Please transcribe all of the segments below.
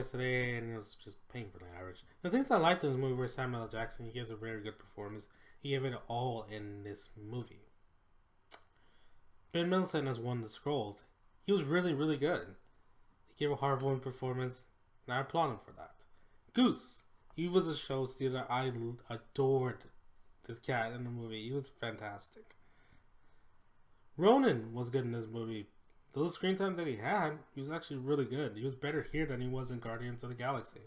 yesterday, and it was just painfully average. The things I liked in this movie were Samuel L. Jackson. He gives a very good performance. He gave it all in this movie. Ben Mendelsohn has won the Scrolls. He was really, really good. He gave a heartwarming performance, and I applaud him for that. Goose. He was a show stealer. I adored this cat in the movie. He was fantastic. Ronan was good in this movie. The little screen time that he was actually really good. He was better here than he was in Guardians of the Galaxy.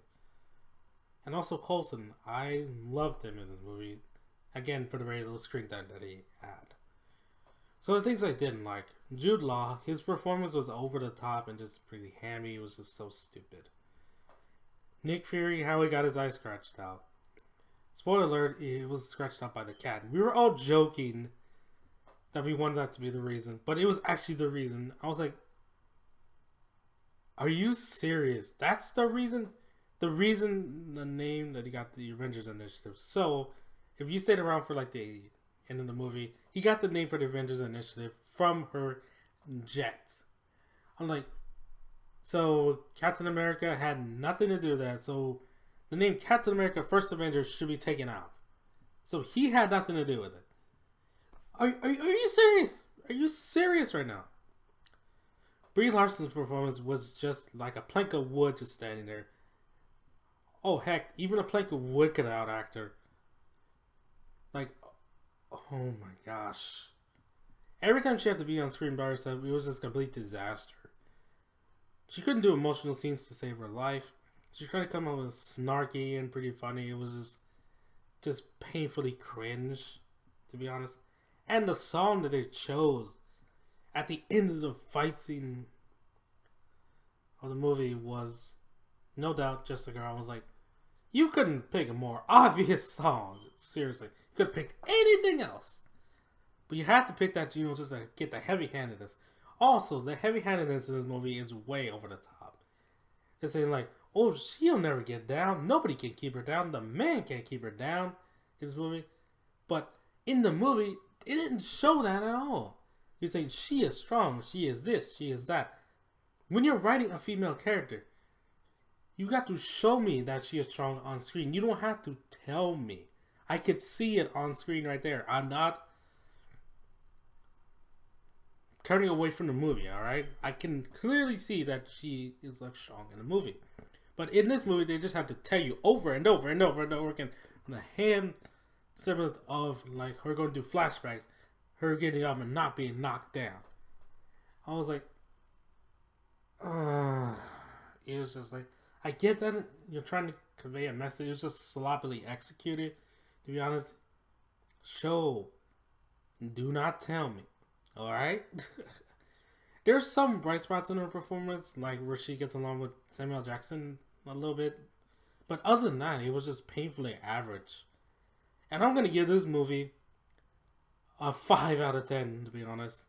And also Coulson. I loved him in this movie. Again, for the very little screen time that he had. So the things I didn't like. Jude Law, his performance was over the top and just pretty hammy. It was just so stupid. Nick Fury, how he got his eye scratched out. Spoiler alert, it was scratched out by the cat. We were all joking that we wanted that to be the reason, but it was actually the reason. I was like, are you serious? That's the reason? The name that he got the Avengers Initiative. So, if you stayed around for like the end of the movie, he got the name for the Avengers Initiative from her jet. I'm like, so Captain America had nothing to do with that. So, the name Captain America First Avenger should be taken out. So, he had nothing to do with it. Are you serious? Are you serious right now? Brie Larson's performance was just like a plank of wood just standing there. Oh heck, even a plank of wood could out-act her. Like, oh my gosh. Every time she had to be on screen by herself, it was just a complete disaster. She couldn't do emotional scenes to save her life. She tried to come up with snarky and pretty funny. It was just painfully cringe, to be honest. And the song that they chose at the end of the fight scene of the movie was no doubt Just a Girl. I was like, you couldn't pick a more obvious song. Seriously. You could have picked anything else. But you had to pick that, just to get the heavy-handedness. Also, the heavy-handedness in this movie is way over the top. It's saying like, oh, she'll never get down. Nobody can keep her down. The man can't keep her down in this movie. But in the movie, it didn't show that at all. You're saying she is strong, she is this, she is that. When you're writing a female character, you got to show me that she is strong on screen. You don't have to tell me. I could see it on screen right there. I'm not turning away from the movie, alright? I can clearly see that she is like strong in the movie. But in this movie, they just have to tell you over and over and over and over again on the hand semblance of like her going to do flashbacks, her getting up and not being knocked down. I was like, it was just like, I get that you're trying to convey a message. It was just sloppily executed, to be honest. Show, do not tell me, alright? There's some bright spots in her performance, like where she gets along with Samuel Jackson a little bit, but other than that, it was just painfully average. And I'm going to give this movie a 5 out of 10, to be honest.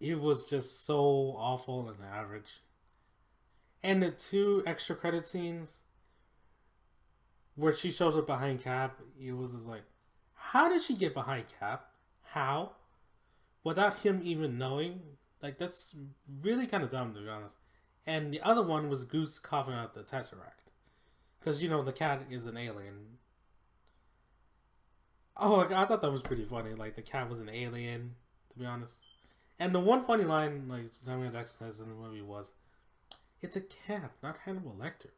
It was just so awful and average. And the 2 extra credit scenes where she shows up behind Cap, it was just like, how did she get behind Cap? How? Without him even knowing? Like, that's really kind of dumb, to be honest. And the other one was Goose coughing out the Tesseract. Because, the cat is an alien. Oh, I thought that was pretty funny. Like, the cat was an alien, to be honest. And the one funny line, like, Samuel Jackson says in the movie was, it's a cat, not Hannibal Lecter.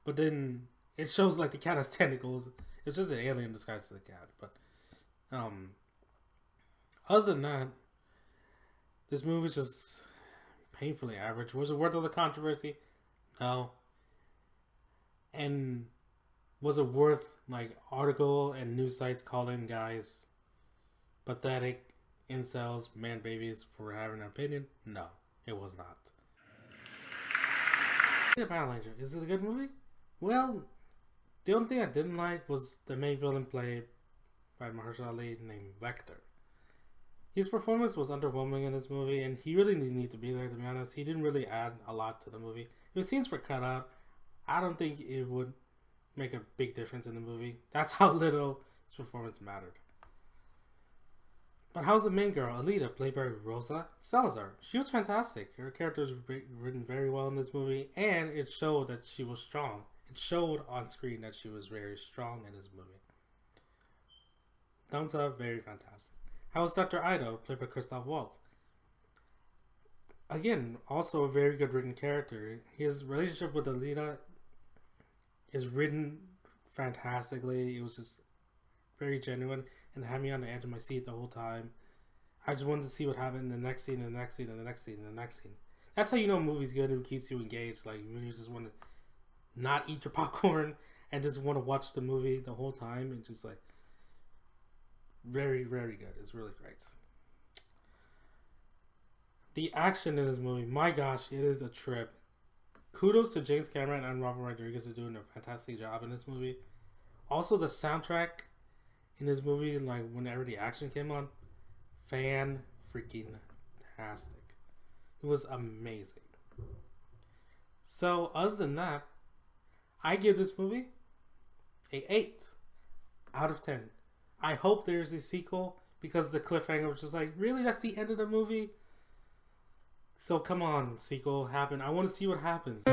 But then it shows, like, the cat has tentacles. It's just an alien disguised as a cat. But, other than that, this movie's just painfully average. Was it worth all the controversy? No. And was it worth, like, article and news sites calling guys pathetic incels, man babies for having an opinion? No, it was not. Power Ranger, is it a good movie? Well, the only thing I didn't like was the main villain played by Mahershala Ali named Vector. His performance was underwhelming in this movie, and he really didn't need to be there, to be honest. He didn't really add a lot to the movie. If the scenes were cut out, I don't think it would make a big difference in the movie. That's how little his performance mattered. But how's the main girl, Alita, played by Rosa Salazar? She was fantastic. Her character was written very well in this movie, and it showed that she was strong. It showed on screen that she was very strong in this movie. Thumbs up, very fantastic. How was Dr. Ido, played by Christoph Waltz? Again, also a very good written character. His relationship with Alita is written fantastically. It was just very genuine and had me on the edge of my seat the whole time. I just wanted to see what happened in the next scene, and the next scene, and the next scene, and the next scene. That's how you know a movie's good. It keeps you engaged. Like when you just want to not eat your popcorn and just want to watch the movie the whole time, and just like very, very good. It's really great. The action in this movie, my gosh, it is a trip. Kudos to James Cameron and Robert Rodriguez for doing a fantastic job in this movie. Also, the soundtrack in this movie, like whenever the action came on, fan freaking tastic. It was amazing. So, other than that, I give this movie a 8 out of 10. I hope there's a sequel because the cliffhanger was just like, really, that's the end of the movie? So come on, sequel happen. I want to see what happens.